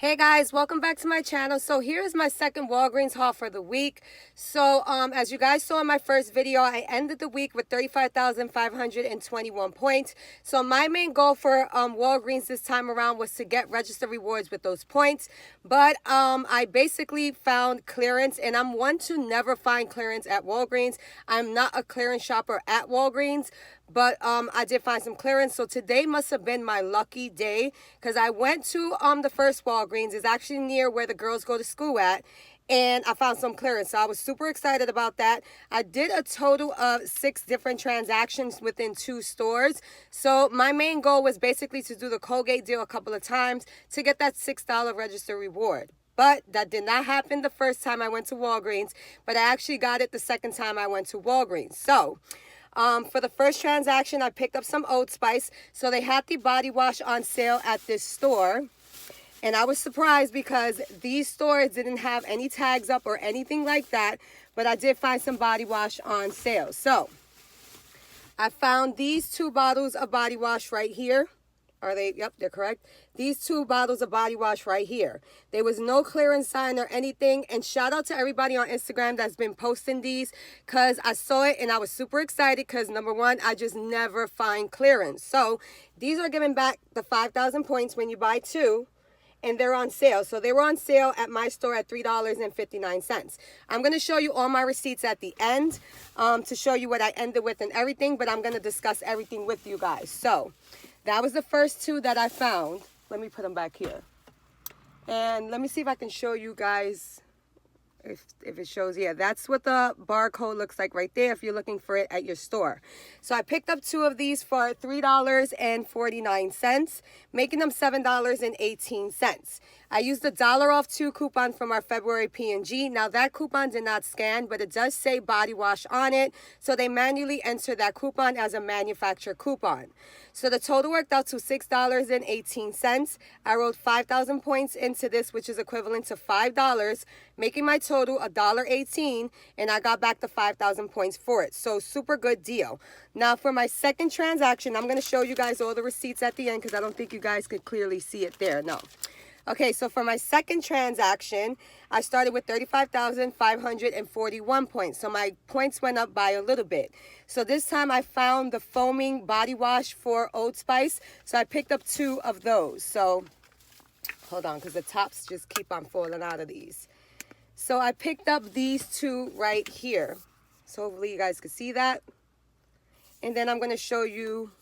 Hey guys, welcome back to my channel. So here's my second Walgreens haul for the week. So as you guys saw in my first video, I ended the week with 35,521 points. So my main goal for Walgreens this time around was to get register rewards with those points. But I basically found clearance, and I'm one to never find clearance at Walgreens. I'm not a clearance shopper at Walgreens, but I did find some clearance. So today must have been my lucky day, because I went to the first Walgreens. It's actually near where the girls go to school at, and I found some clearance. So I was super excited about that. I did a total of 6 different transactions within 2 stores. So my main goal was basically to do the Colgate deal a couple of times to get that $6 register reward. But that did not happen the first time I went to Walgreens, but I actually got it the second time I went to Walgreens. So for the first transaction, I picked up some Old Spice. So they had the body wash on sale at this store. And I was surprised because these stores didn't have any tags up or anything like that. But I did find some body wash on sale. So I found these 2 bottles of body wash right here. Are they? Yep, they're correct. These 2 bottles of body wash right here. There was no clearance sign or anything. And shout out to everybody on Instagram that's been posting these, because I saw it and I was super excited because, number one, I just never find clearance. So these are giving back the 5,000 points when you buy 2. And they're on sale. So they were on sale at my store at $3.59. I'm going to show you all my receipts at the end to show you what I ended with and everything. But I'm going to discuss everything with you guys. So that was the first 2 that I found. Let me put them back here. And let me see if I can show you guys if it shows. Yeah, that's what the barcode looks like right there if you're looking for it at your store. So I picked up 2 of these for $3.49, making them $7.18. I used the $1 off 2 coupon from our February P&G. Now that coupon did not scan, but it does say body wash on it. So they manually enter that coupon as a manufacturer coupon. So the total worked out to $6.18. I wrote 5,000 points into this, which is equivalent to $5, making my total $1.18, and I got back the 5,000 points for it. So super good deal. Now for my second transaction, I'm going to show you guys all the receipts at the end because I don't think you guys could clearly see it there. No. Okay, so for my second transaction, I started with 35,541 points. So my points went up by a little bit. So this time I found the foaming body wash for Old Spice. So I picked up 2 of those. So hold on, because the tops just keep on falling out of these. So I picked up these 2 right here. So hopefully you guys can see that. And then I'm going to show you.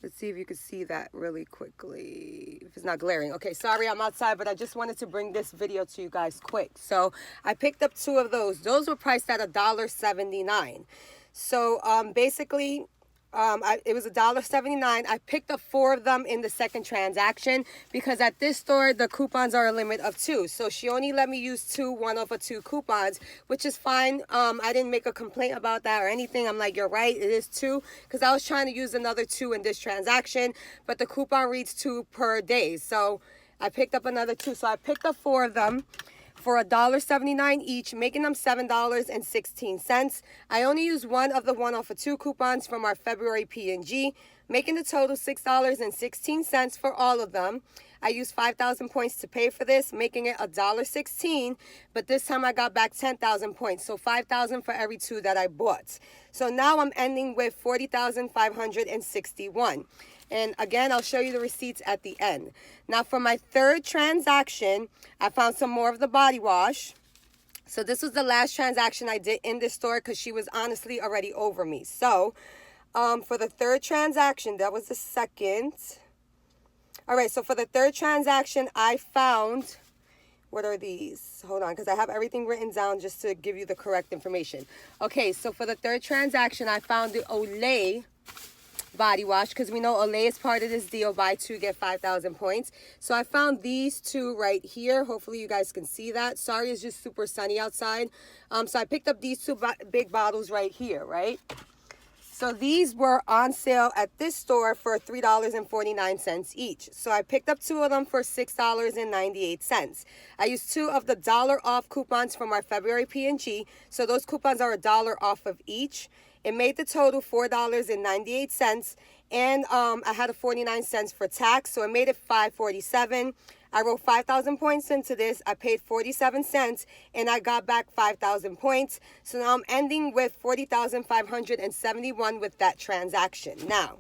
Let's see if you can see that really quickly, if it's not glaring. Okay, sorry, I'm outside, but I just wanted to bring this video to you guys quick. So I picked up 2 of those. Those were priced at $1.79. So basically, it was $1.79. I picked up 4 of them in the second transaction because at this store, the coupons are a limit of 2. So she only let me use 2 1 off of 2 coupons, which is fine. I didn't make a complaint about that or anything. I'm like, you're right, it is 2, because I was trying to use another 2 in this transaction, but the coupon reads 2 per day. So I picked up another 2. So I picked up 4 of them for $1.79 each, making them $7.16. I only used 1 of the 1 off of 2 coupons from our February P&G, making the total $6.16 for all of them. I used 5,000 points to pay for this, making it $1.16, but this time I got back 10,000 points, so 5,000 for every 2 that I bought. So now I'm ending with 40,561. And again, I'll show you the receipts at the end. Now for my third transaction, I found some more of the body wash. So this was the last transaction I did in this store because she was honestly already over me. So for the third transaction, that was the second. All right, so for the third transaction, I found, what are these? Hold on, because I have everything written down just to give you the correct information. Okay, so for the third transaction, I found the Olay body wash, because we know Olay is part of this deal, buy 2 get 5,000 points. So I found these 2 right here. Hopefully you guys can see that. Sorry, it's just super sunny outside. So I picked up these 2 big bottles right here, right? So these were on sale at this store for $3.49 each. So I picked up 2 of them for $6.98. I used 2 of the $1 off coupons from our February P&G. So those coupons are $1 off of each. It made the total $4.98, and I had a 49 cents for tax, so it made it $5.47. I wrote 5,000 points into this. I paid 47 cents, and I got back 5,000 points. So now I'm ending with 40,571 with that transaction. Now,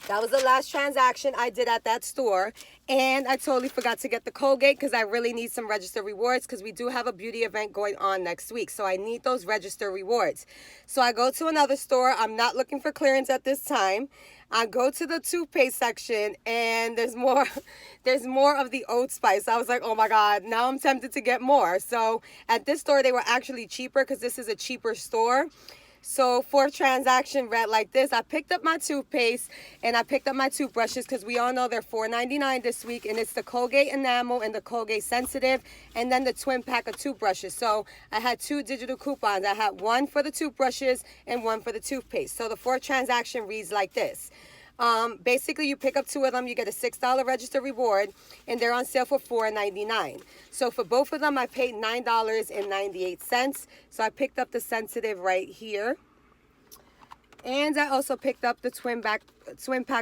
that was the last transaction I did at that store. And I totally forgot to get the Colgate because I really need some register rewards because we do have a beauty event going on next week. So I need those register rewards. So I go to another store. I'm not looking for clearance at this time. I go to the toothpaste section and there's more of the Old Spice. I was like, oh my God, now I'm tempted to get more. So at this store, they were actually cheaper because this is a cheaper store. So for a transaction read like this, I picked up my toothpaste and I picked up my toothbrushes because we all know they're $4.99 this week, and it's the Colgate Enamel and the Colgate Sensitive, and then the twin pack of toothbrushes. So I had 2 digital coupons. I had one for the toothbrushes and one for the toothpaste. So the fourth transaction reads like this. Basically, you pick up 2 of them, you get a $6 register reward, and they're on sale for $4.99. So for both of them, I paid $9.98. So I picked up the Sensitive right here. And I also picked up the twin pack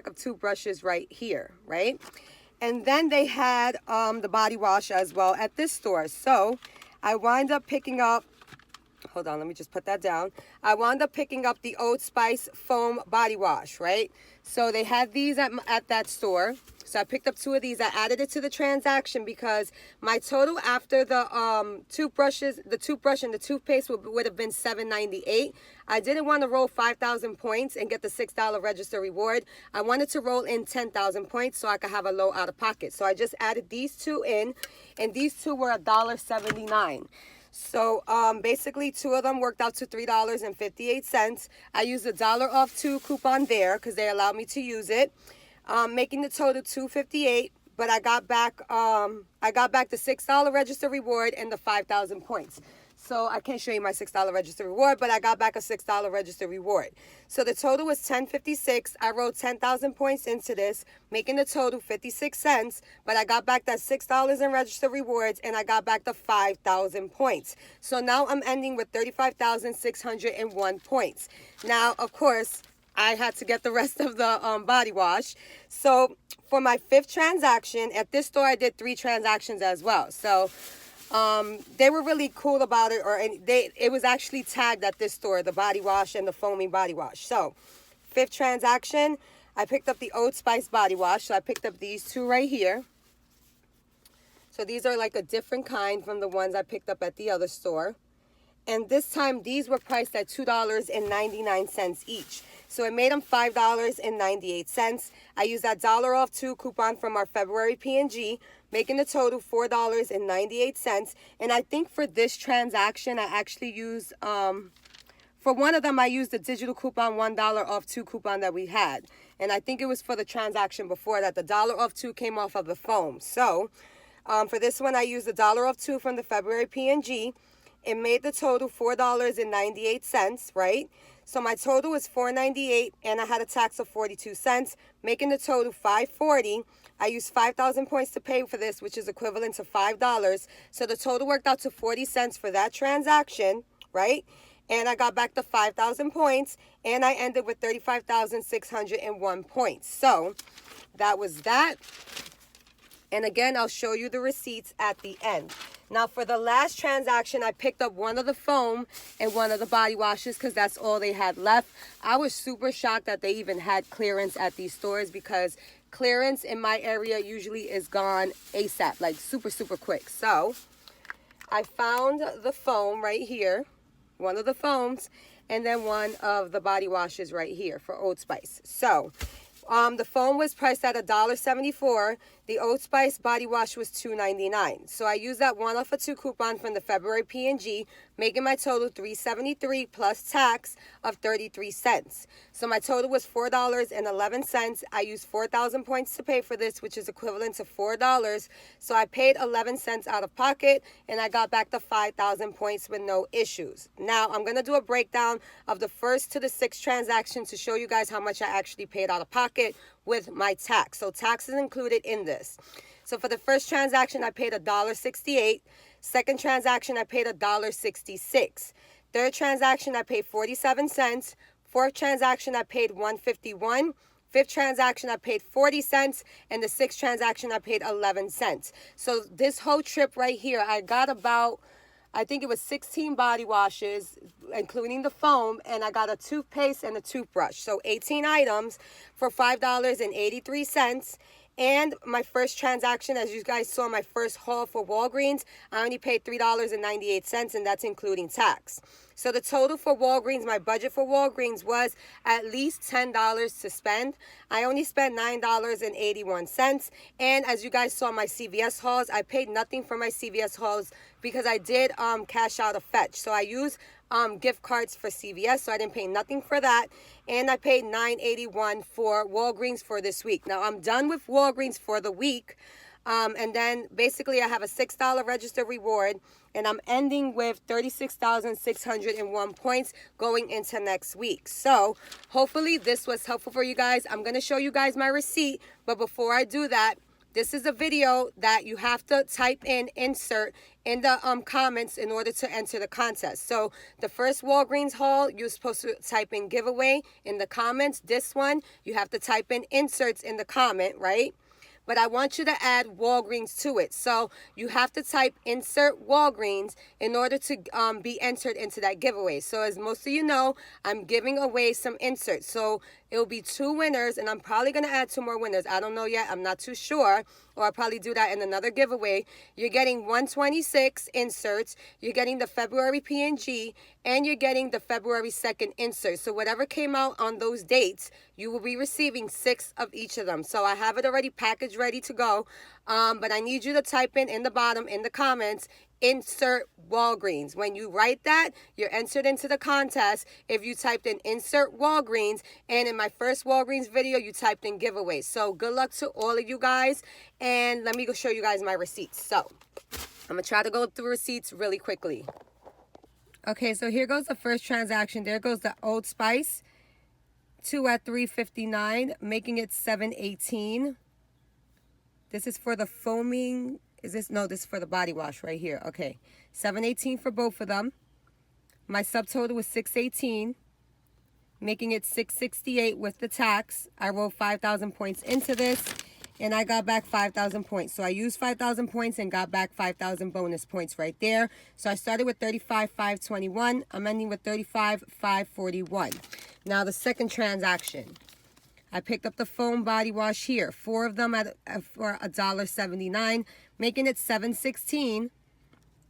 of toothbrushes right here, right? And then they had the body wash as well at this store. So I wind up picking up, hold on, let me just put that down. I wound up picking up the Old Spice foam body wash, right? So they had these at that store. So I picked up 2 of these. I added it to the transaction because my total after the toothbrush and the toothpaste would have been $7.98. I didn't want to roll 5,000 points and get the $6 register reward. I wanted to roll in 10,000 points so I could have a low out of pocket. So I just added these 2 in, and these 2 were $1.79. So basically 2 of them worked out to $3.58. I used a $1 off 2 coupon there because they allowed me to use it, making the total $2.58. But I got back the $6 register reward and the 5,000 points. So I can't show you my $6 register reward, but I got back a $6 register reward. So the total was $10.56. I wrote 10,000 points into this, making the total 56 cents. But I got back that $6 in register rewards, and I got back the 5,000 points. So now I'm ending with 35,601 points. Now, of course, I had to get the rest of the body wash. So for my 5th transaction, at this store, I did 3 transactions as well. So they were really cool about it, it was actually tagged at this store, the body wash and the foaming body wash. So 5th transaction, I picked up the Old Spice body wash. So I picked up these 2 right here. So these are like a different kind from the ones I picked up at the other store. And this time, these were priced at $2.99 each. So it made them $5.98. I used that $1 off 2 coupon from our February P&G, making the total $4.98. And I think for this transaction, I actually used, for one of them, I used the digital coupon $1 off 2 coupon that we had. And I think it was for the transaction before that. The $1 off 2 came off of the foam. So for this one, I used the $1 off 2 from the February P&G. It made the total $4.98, right? So my total was $4.98, and I had a tax of 42 cents, making the total $5.40. I used 5,000 points to pay for this, which is equivalent to $5. So the total worked out to 40 cents for that transaction, right? And I got back the 5,000 points, and I ended with 35,601 points. So that was that. And again, I'll show you the receipts at the end. Now, for the last transaction, I picked up one of the foam and one of the body washes because that's all they had left. I was super shocked that they even had clearance at these stores because clearance in my area usually is gone ASAP, like super, super quick. So I found the foam right here, one of the foams, and then one of the body washes right here for Old Spice. So the foam was priced at $1.74. The Old Spice body wash was $2.99. So I used that 1 off of 2 coupon from the February P&G, making my total $3.73 plus tax of 33 cents. So my total was $4.11. I used 4,000 points to pay for this, which is equivalent to $4. So I paid 11 cents out of pocket, and I got back the 5,000 points with no issues. Now I'm going to do a breakdown of the 1st to the 6th transaction to show you guys how much I actually paid out of pocket with my tax. So tax is included in this. So for the 1st transaction, I paid $1.68. 2nd transaction, I paid $1.66. 3rd transaction, I paid 47 cents. 4th transaction, I paid $1.51. fifth transaction I paid 40 cents, and the sixth transaction I paid 11 cents. So this whole trip right here, I got about, I think it was 16 body washes, including the foam, and I got a toothpaste and a toothbrush. So 18 items for $5.83. And my first transaction, as you guys saw, my first haul for Walgreens, I only paid $3.98, and that's including tax. So the total for Walgreens, my budget for Walgreens was at least $10 to spend. I only spent $9.81. And as you guys saw my CVS hauls, I paid nothing for my CVS hauls because I did cash out a fetch. So I used gift cards for CVS, so I didn't pay nothing for that. And I paid $9.81 for Walgreens for this week. Now I'm done with Walgreens for the week. And then basically I have a $6 register reward, and I'm ending with 36,601 points going into next week. So hopefully this was helpful for you guys. I'm going to show you guys my receipt, but before I do that, this is a video that you have to type in insert in the comments in order to enter the contest. So the first Walgreens haul, you're supposed to type in giveaway in the comments. This one, you have to type in inserts in the comment, right? But I want you to add Walgreens to it. So you have to type insert Walgreens in order to be entered into that giveaway. So as most of you know, I'm giving away some inserts. So it'll be 2 winners, and I'm probably going to add 2 more winners. I don't know yet. I'm not too sure. Or I'll probably do that in another giveaway. You're getting 126 inserts. You're getting the February P&G, and you're getting the February 2nd insert. So whatever came out on those dates, you will be receiving 6 of each of them. So I have it already packaged, ready to go. But I need you to type in the bottom, in the comments, insert Walgreens. When you write that, you're entered into the contest if you typed in insert Walgreens, and in my first Walgreens video you typed in giveaway. So good luck to all of you guys, and let me go show you guys my receipts. So I'm gonna try to go through receipts really quickly. Okay, so here goes the first transaction. There goes the Old Spice, 2 at $3.59, making it $7.18. This is for the foaming. No, this is for the body wash right here. Okay, $7.18 for both of them. My subtotal was $6.18, making it $6.68 with the tax. I rolled 5,000 points into this, and I got back 5,000 points. So I used 5,000 points and got back 5,000 bonus points right there. So I started with 35,521. I'm ending with 35,541. Now the second transaction. I picked up the foam body wash here. 4 of them for $1.79, making it $7.16.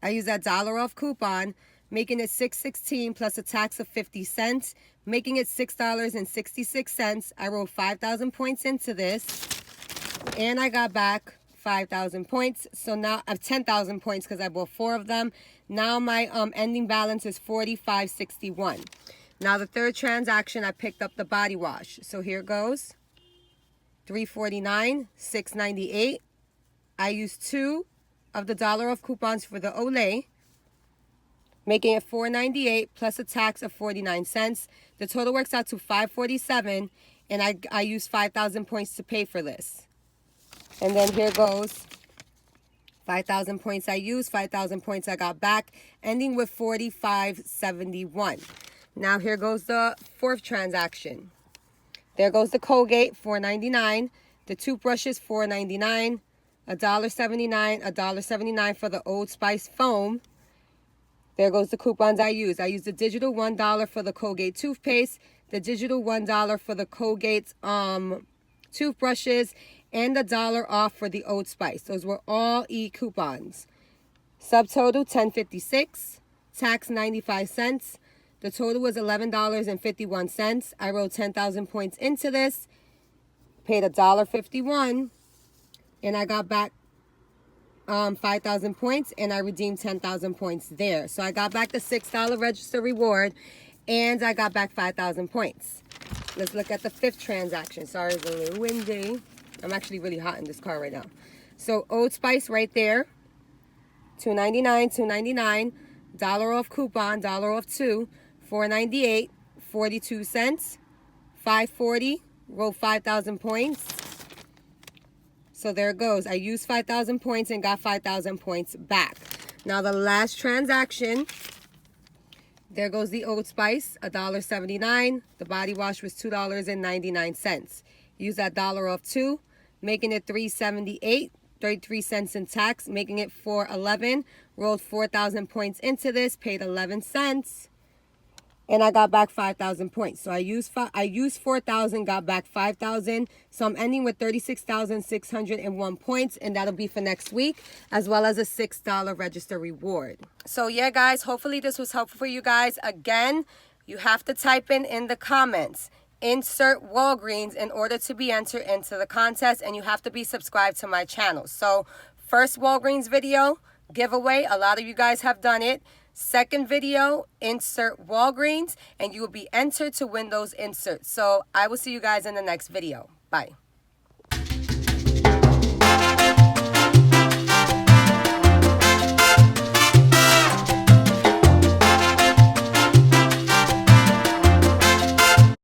I used that $1 off coupon, making it $6.16 plus a tax of 50 cents, making it $6.66. I rolled 5,000 points into this, and I got back 5,000 points. So now I have 10,000 points because I bought 4 of them. Now my ending balance is 45.61. Now the third transaction, I picked up the body wash. So here it goes. $3.49, $6.98. I used 2 of the $1 off coupons for the Olay, making it $4.98 plus a tax of 49 cents. The total works out to $5.47, and I used 5,000 points to pay for this. And then here goes 5,000 points I used, 5,000 points I got back, ending with 45.71. Now here goes the fourth transaction. There goes the Colgate, $4.99. The toothbrushes, $4.99. $1.79, $1.79 for the Old Spice foam. There goes the coupons I used. I used the digital $1 for the Colgate toothpaste, the digital $1 for the Colgate toothbrushes, and the $1 off for the Old Spice. Those were all e-coupons. Subtotal $10.56, tax 95 cents. The total was $11.51. I rolled 10,000 points into this, paid $1.51, and I got back 5,000 points, and I redeemed 10,000 points there. So I got back the $6 register reward, and I got back 5,000 points. Let's look at the fifth transaction. Sorry, it's a little windy. I'm actually really hot in this car right now. So Old Spice right there, $2.99, $2.99, $1 off coupon, $1 off 2, $4.98, 42 cents, $5.40, roll 5,000 points. So there it goes. I used 5,000 points and got 5,000 points back. Now the last transaction, there goes the Old Spice, $1.79. The body wash was $2.99. use that dollar off 2, making it $378, 33 cents in tax, making it $411. Rolled 4,000 points into this, paid 11 cents. And I got back 5,000 points. So I used 4,000, got back 5,000. So I'm ending with 36,601 points, and that'll be for next week, as well as a $6 register reward. So yeah, guys, hopefully this was helpful for you guys. Again, you have to type in the comments, insert Walgreens in order to be entered into the contest, and you have to be subscribed to my channel. So first Walgreens video, giveaway. A lot of you guys have done it. Second video, insert Walgreens, and you will be entered to win those inserts. So I will see you guys in the next video. Bye.